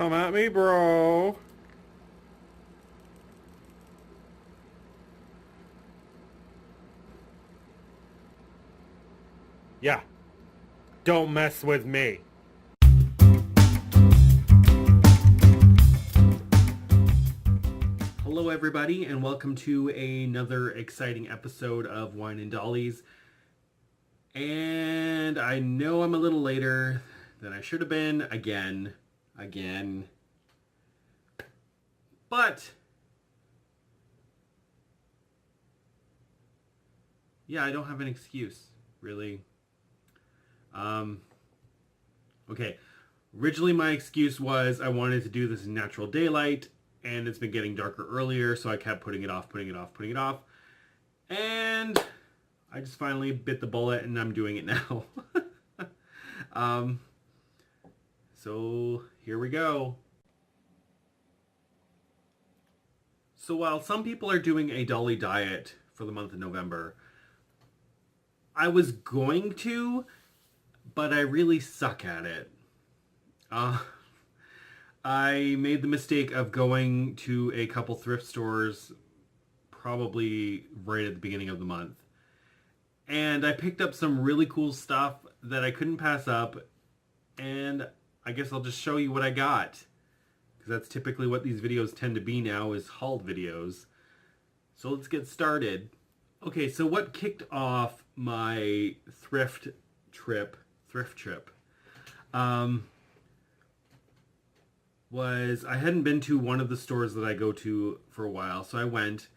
Come at me, bro. Yeah, don't mess with me. Hello, everybody, and welcome to another exciting episode of Wine and Dollies. And I know I'm a little later than I should have been again. But yeah, I don't have an excuse, really. Okay. Originally, my excuse was I wanted to do this in natural daylight, and it's been getting darker earlier, so I kept putting it off. And I just finally bit the bullet, and I'm doing it now. So here we go. So while some people are doing a Dolly diet for the month of November, I was going to, but I really suck at it. I made the mistake of going to a couple thrift stores probably right at the beginning of the month. And I picked up some really cool stuff that I couldn't pass up. And I guess I'll just show you what I got. Because that's typically what these videos tend to be now, is haul videos. So let's get started. Okay, so what kicked off my thrift trip, was I hadn't been to one of the stores that I go to for a while, so I went,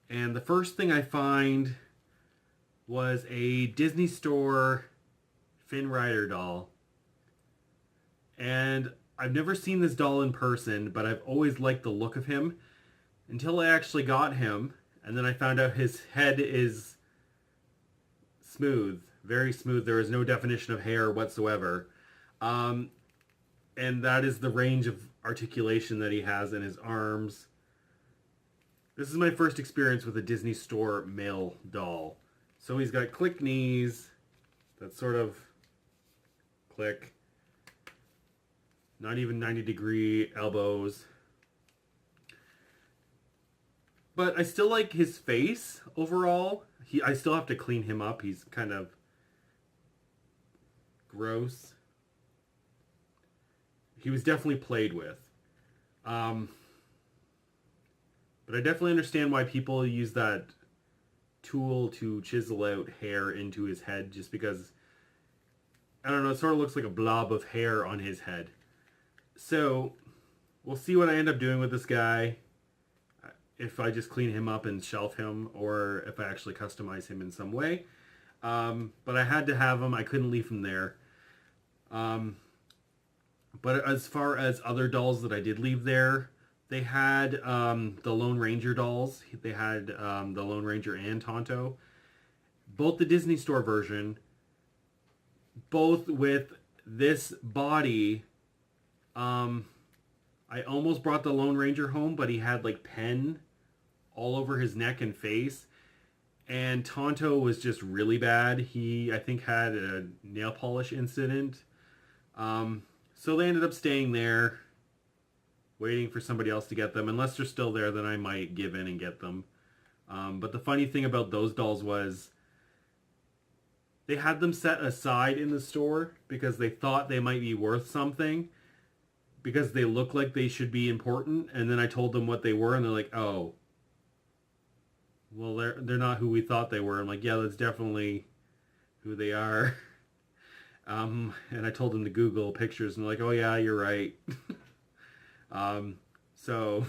and the first thing I find was a Disney Store Finn Rider doll. And I've never seen this doll in person, but I've always liked the look of him until I actually got him, and then I found out his head is smooth, very smooth. There is no definition of hair whatsoever. And that is the range of articulation that he has in his arms. This is my first experience with a Disney Store male doll. So he's got click knees, that sort of click, not even 90-degree elbows. But I still like his face overall. I still have to clean him up. He's kind of gross. He was definitely played with. But I definitely understand why people use that tool to chisel out hair into his head, just because, I don't know, it sort of looks like a blob of hair on his head. So we'll see what I end up doing with this guy, if I just clean him up and shelf him, or if I actually customize him in some way. But I had to have him. I couldn't leave him there. But as far as other dolls that I did leave there, they had the Lone Ranger dolls. They had the Lone Ranger and Tonto. Both the Disney Store version. Both with this body. I almost brought the Lone Ranger home, but he had like pen all over his neck and face. And Tonto was just really bad. He, I think, had a nail polish incident. So they ended up staying there, waiting for somebody else to get them. Unless they're still there, then I might give in and get them. But the funny thing about those dolls was they had them set aside in the store because they thought they might be worth something, because they look like they should be important. And then I told them what they were, and they're like, oh, well, they're not who we thought they were. I'm like, yeah, that's definitely who they are. And I told them to Google pictures, and they're like, oh yeah, you're right. So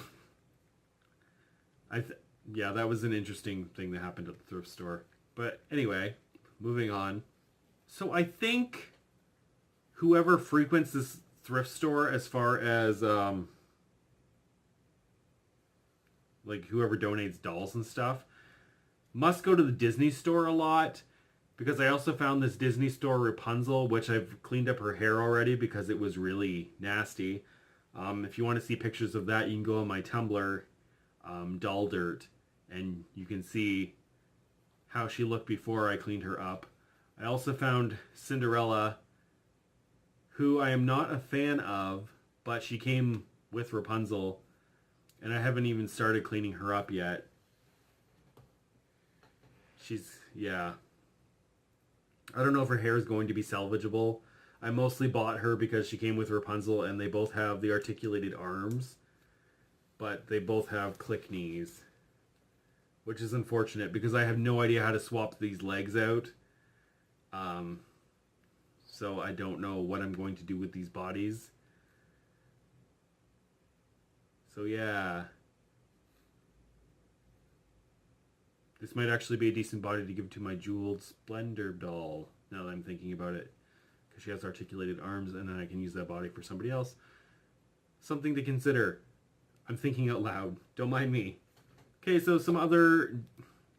yeah, that was an interesting thing that happened at the thrift store. But anyway, moving on. So I think whoever frequents this thrift store, as far as like whoever donates dolls and stuff, must go to the Disney Store a lot. Because I also found this Disney Store Rapunzel, which I've cleaned up her hair already because it was really nasty. If you want to see pictures of that, you can go on my Tumblr, Doll Dirt, and you can see how she looked before I cleaned her up. I also found Cinderella, who I am not a fan of, but she came with Rapunzel, and I haven't even started cleaning her up yet. Yeah. I don't know if her hair is going to be salvageable. I mostly bought her because she came with Rapunzel, and they both have the articulated arms, but they both have click knees, which is unfortunate because I have no idea how to swap these legs out. So I don't know what I'm going to do with these bodies. So yeah. This might actually be a decent body to give to my Jeweled Splendor doll, now that I'm thinking about it. Because she has articulated arms, and then I can use that body for somebody else. Something to consider. I'm thinking out loud. Don't mind me. Okay, so some other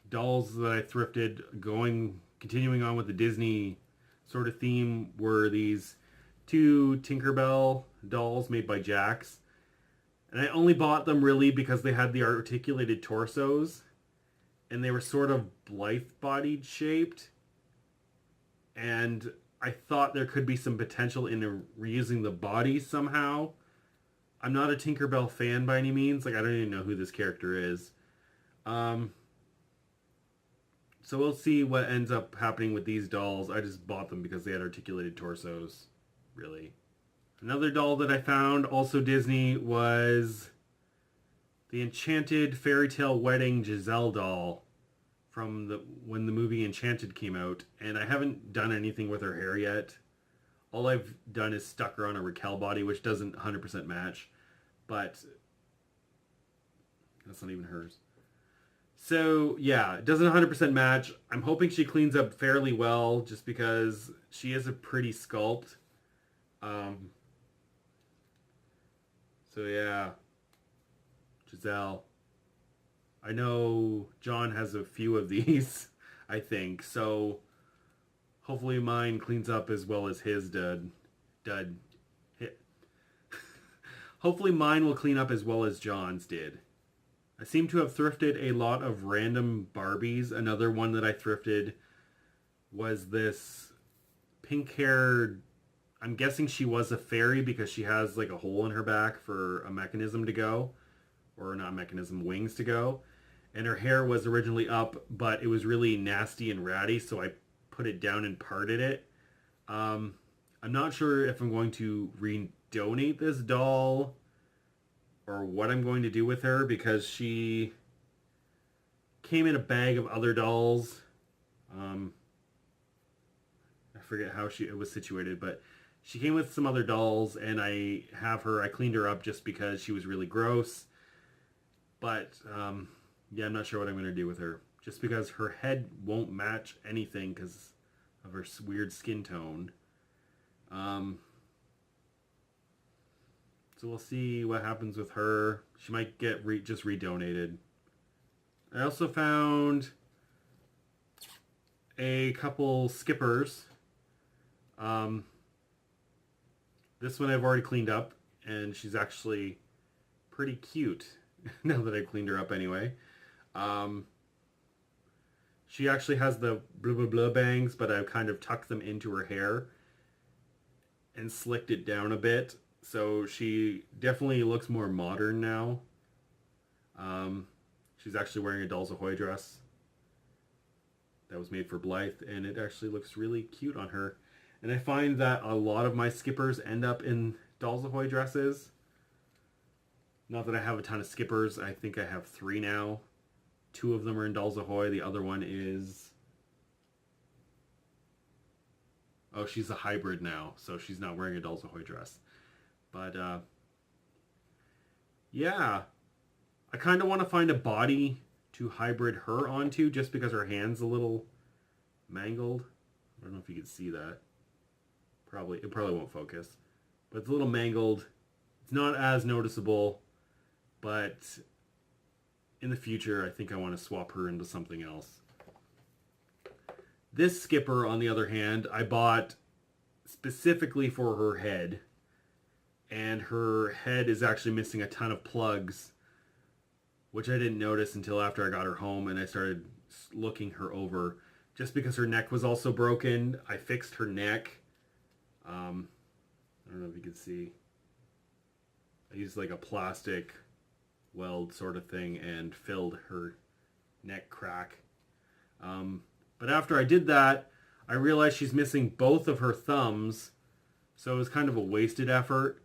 dolls that I thrifted, continuing on with the Disney sort of theme, were these two Tinkerbell dolls made by Jax. And I only bought them really because they had the articulated torsos, and they were sort of Blythe-bodied shaped. And I thought there could be some potential in reusing the bodies somehow. I'm not a Tinkerbell fan by any means. Like, I don't even know who this character is. So we'll see what ends up happening with these dolls. I just bought them because they had articulated torsos, really. Another doll that I found, also Disney, was the Enchanted Fairy Tale Wedding Giselle doll from when the movie Enchanted came out. And I haven't done anything with her hair yet. All I've done is stuck her on a Raquel body, which doesn't 100% match. But that's not even hers. So, yeah, it doesn't 100% match. I'm hoping she cleans up fairly well, just because she is a pretty sculpt. So, yeah. Giselle. I know John has a few of these, I think. So, hopefully mine cleans up as well as his did. Hopefully mine will clean up as well as John's did. I seem to have thrifted a lot of random Barbies. Another one that I thrifted was this pink-haired... I'm guessing she was a fairy because she has like a hole in her back for a mechanism to go. Or not mechanism, wings to go. And her hair was originally up, but it was really nasty and ratty, so I put it down and parted it. I'm not sure if I'm going to redonate this doll or what I'm going to do with her, because she came in a bag of other dolls. I forget how it was situated, but she came with some other dolls, and I cleaned her up just because she was really gross. But, yeah, I'm not sure what I'm going to do with her. Just because her head won't match anything because of her weird skin tone. So we'll see what happens with her. She might get just redonated. I also found a couple skippers. This one I've already cleaned up, and she's actually pretty cute now that I've cleaned her up anyway. She actually has the blah blah blah bangs, but I've kind of tucked them into her hair and slicked it down a bit. So she definitely looks more modern now. She's actually wearing a Dolls Ahoy dress that was made for Blythe, and it actually looks really cute on her. And I find that a lot of my skippers end up in Dolls Ahoy dresses. Not that I have a ton of skippers. I think I have 3 now. 2 of them are in Dolls Ahoy. The other one is... oh, she's a hybrid now, so she's not wearing a Dolls Ahoy dress. But, yeah. I kind of want to find a body to hybrid her onto, just because her hand's a little mangled. I don't know if you can see that. It probably won't focus. But it's a little mangled. It's not as noticeable, but in the future, I think I want to swap her into something else. This skipper, on the other hand, I bought specifically for her head. And her head is actually missing a ton of plugs, which I didn't notice until after I got her home and I started looking her over. Just because her neck was also broken, I fixed her neck. I don't know if you can see. I used like a plastic weld sort of thing and filled her neck crack. But after I did that, I realized she's missing both of her thumbs. So it was kind of a wasted effort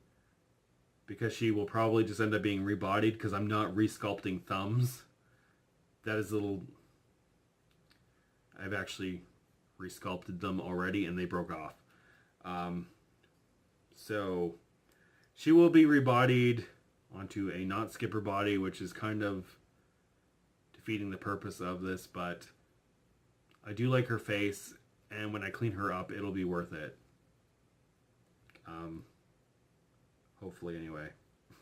because she will probably just end up being rebodied because I'm not resculpting thumbs. That is a little... I've actually resculpted them already and they broke off. So she will be rebodied onto a not skipper body, which is kind of defeating the purpose of this, but I do like her face, and when I clean her up, it'll be worth it. Hopefully anyway.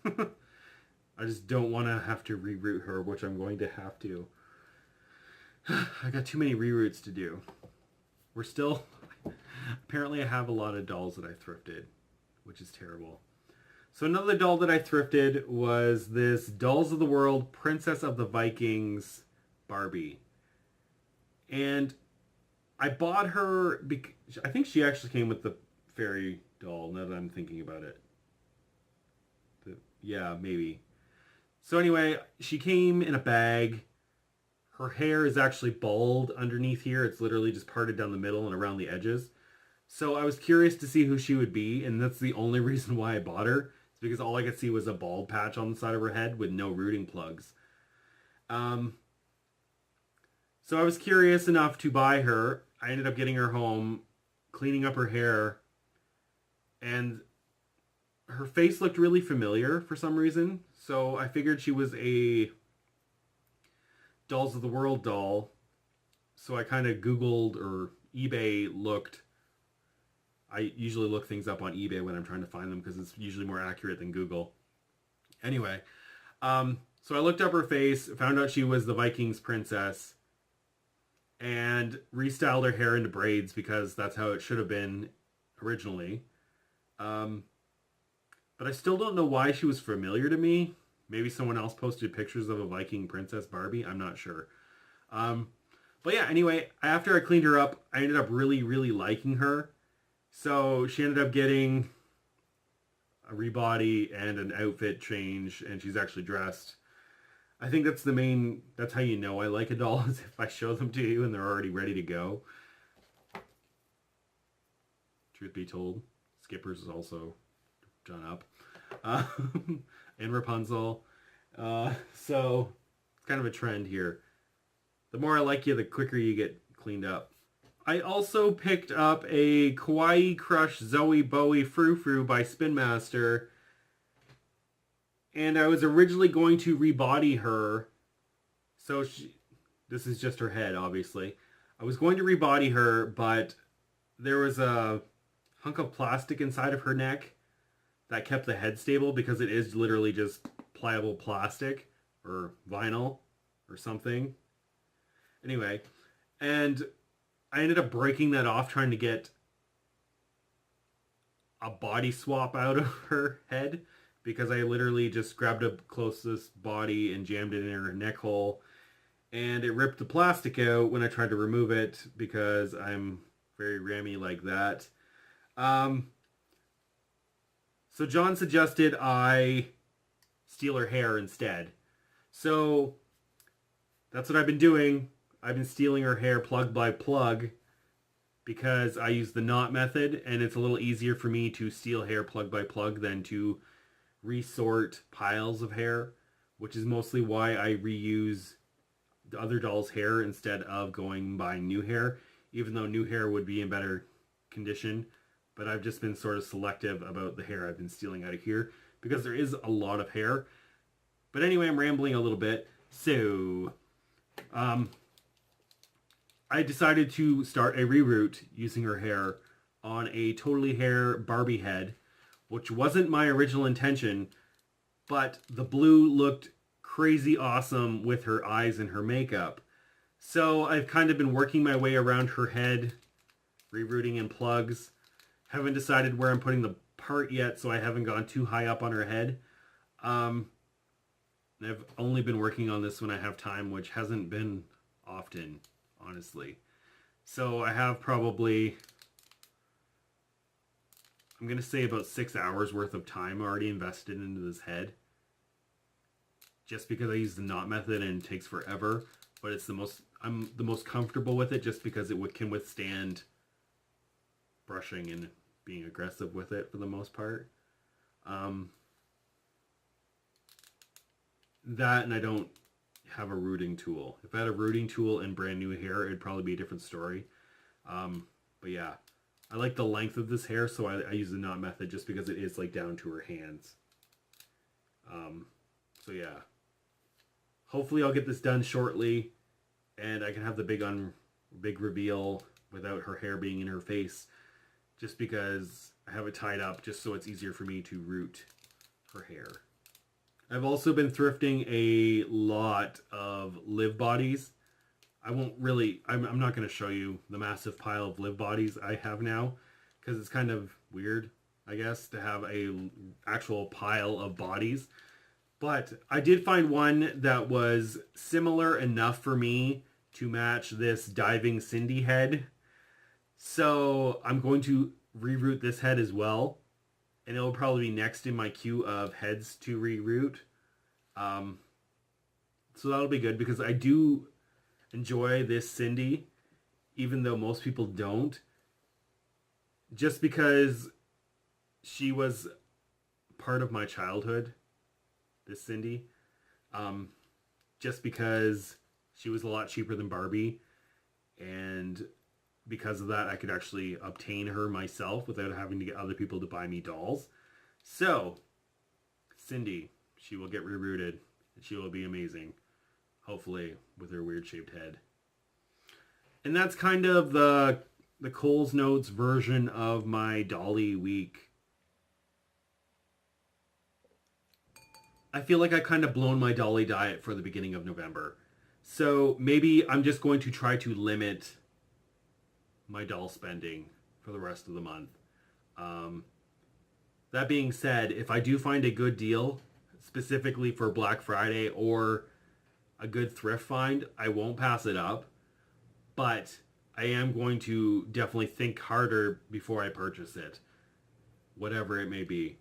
I just don't want to have to reroute her, which I'm going to have to. I got too many reroutes to do. We're still... Apparently I have a lot of dolls that I thrifted, which is terrible. So another doll that I thrifted was this Dolls of the World Princess of the Vikings Barbie. And I bought her because I think she actually came with the fairy doll, now that I'm thinking about it. Yeah, maybe. So anyway, she came in a bag. Her hair is actually bald underneath here. It's literally just parted down the middle and around the edges. So I was curious to see who she would be, and that's the only reason why I bought her. It's because all I could see was a bald patch on the side of her head with no rooting plugs. So I was curious enough to buy her. I ended up getting her home, cleaning up her hair, and her face looked really familiar for some reason. So I figured she was a Dolls of the World doll. So I kind of Googled or eBay looked. I usually look things up on eBay when I'm trying to find them because it's usually more accurate than Google. Anyway, so I looked up her face, found out she was the Vikings Princess, and restyled her hair into braids because that's how it should have been originally. But I still don't know why she was familiar to me. Maybe someone else posted pictures of a Viking Princess Barbie. I'm not sure. But yeah, anyway, after I cleaned her up, I ended up really, really liking her. So she ended up getting a rebody and an outfit change, and she's actually dressed. I think that's that's how you know I like a doll, is if I show them to you and they're already ready to go. Truth be told, Skipper's is also done up. And Rapunzel. So it's kind of a trend here. The more I like you, the quicker you get cleaned up. I also picked up a Kawaii Crush Zoe Bowie Frou Frou by Spin Master. And I was originally going to rebody her. So this is just her head, obviously. I was going to rebody her, but there was a hunk of plastic inside of her neck that kept the head stable because it is literally just pliable plastic or vinyl or something. Anyway, and I ended up breaking that off trying to get a body swap out of her head because I literally just grabbed up closest body and jammed it in her neck hole, and it ripped the plastic out when I tried to remove it because I'm very rammy like that. So John suggested I steal her hair instead. So that's what I've been doing. I've been stealing her hair plug by plug because I use the knot method, and it's a little easier for me to steal hair plug by plug than to resort piles of hair, which is mostly why I reuse the other doll's hair instead of going and buying new hair, even though new hair would be in better condition. But I've just been sort of selective about the hair I've been stealing out of here because there is a lot of hair. But anyway, I'm rambling a little bit. So, I decided to start a reroute using her hair on a totally hair Barbie head, which wasn't my original intention, but the blue looked crazy awesome with her eyes and her makeup. So I've kind of been working my way around her head, rerouting in plugs. Haven't decided where I'm putting the part yet, so I haven't gone too high up on her head. I've only been working on this when I have time, which hasn't been often, honestly. So I have probably I'm going to say about 6 hours worth of time already invested into this head. Just because I use the knot method and it takes forever. But it's I'm the most comfortable with it just because it can withstand brushing and being aggressive with it for the most part. That, and I don't have a rooting tool. If I had a rooting tool and brand new hair, it'd probably be a different story. But yeah, I like the length of this hair, so I use the knot method just because it is like down to her hands. So yeah, hopefully I'll get this done shortly, and I can have the big reveal without her hair being in her face, just because I have it tied up just so it's easier for me to root her hair. I've also been thrifting a lot of live bodies. I'm not going to show you the massive pile of live bodies I have now, because it's kind of weird, I guess, to have a actual pile of bodies. But I did find one that was similar enough for me to match this diving Cindy head. So I'm going to reroute this head as well. And it'll probably be next in my queue of heads to reroute. So that'll be good because I do enjoy this Cindy, even though most people don't. Just because she was part of my childhood, this Cindy. Just because she was a lot cheaper than Barbie. And because of that, I could actually obtain her myself without having to get other people to buy me dolls. So, Cindy, she will get rerouted. And she will be amazing. Hopefully, with her weird shaped head. And that's kind of the Coles Notes version of my Dolly week. I feel like I kind of blown my Dolly diet for the beginning of November. So maybe I'm just going to try to limit my doll spending for the rest of the month. That being said, if I do find a good deal, specifically for Black Friday or a good thrift find, I won't pass it up. But I am going to definitely think harder before I purchase it, whatever it may be.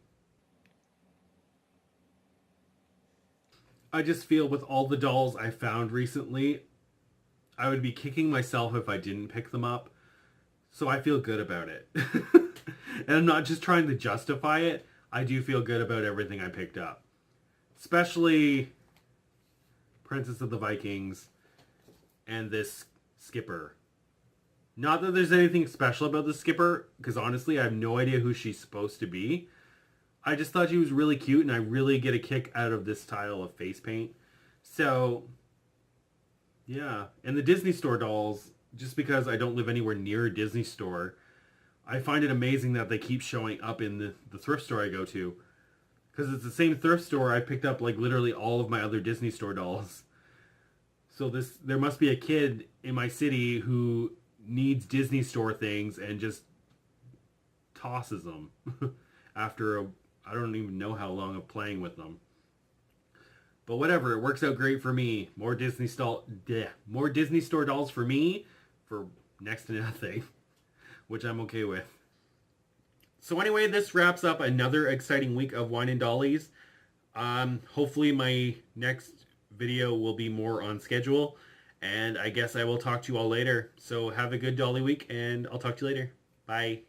I just feel with all the dolls I found recently, I would be kicking myself if I didn't pick them up. So I feel good about it. And I'm not just trying to justify it. I do feel good about everything I picked up. Especially Princess of the Vikings and this Skipper. Not that there's anything special about the Skipper, because honestly I have no idea who she's supposed to be. I just thought she was really cute, and I really get a kick out of this style of face paint. So, yeah. And the Disney Store dolls, just because I don't live anywhere near a Disney store, I find it amazing that they keep showing up in the thrift store I go to. Because it's the same thrift store I picked up like literally all of my other Disney Store dolls. So there must be a kid in my city who needs Disney Store things and just tosses them after I don't even know how long of playing with them. But whatever, it works out great for me. More Disney Store dolls for me for next to nothing, which I'm okay with. So anyway, this wraps up another exciting week of Wine and Dollies. Hopefully my next video will be more on schedule, and I guess I will talk to you all later. So have a good Dolly week, and I'll talk to you later. Bye.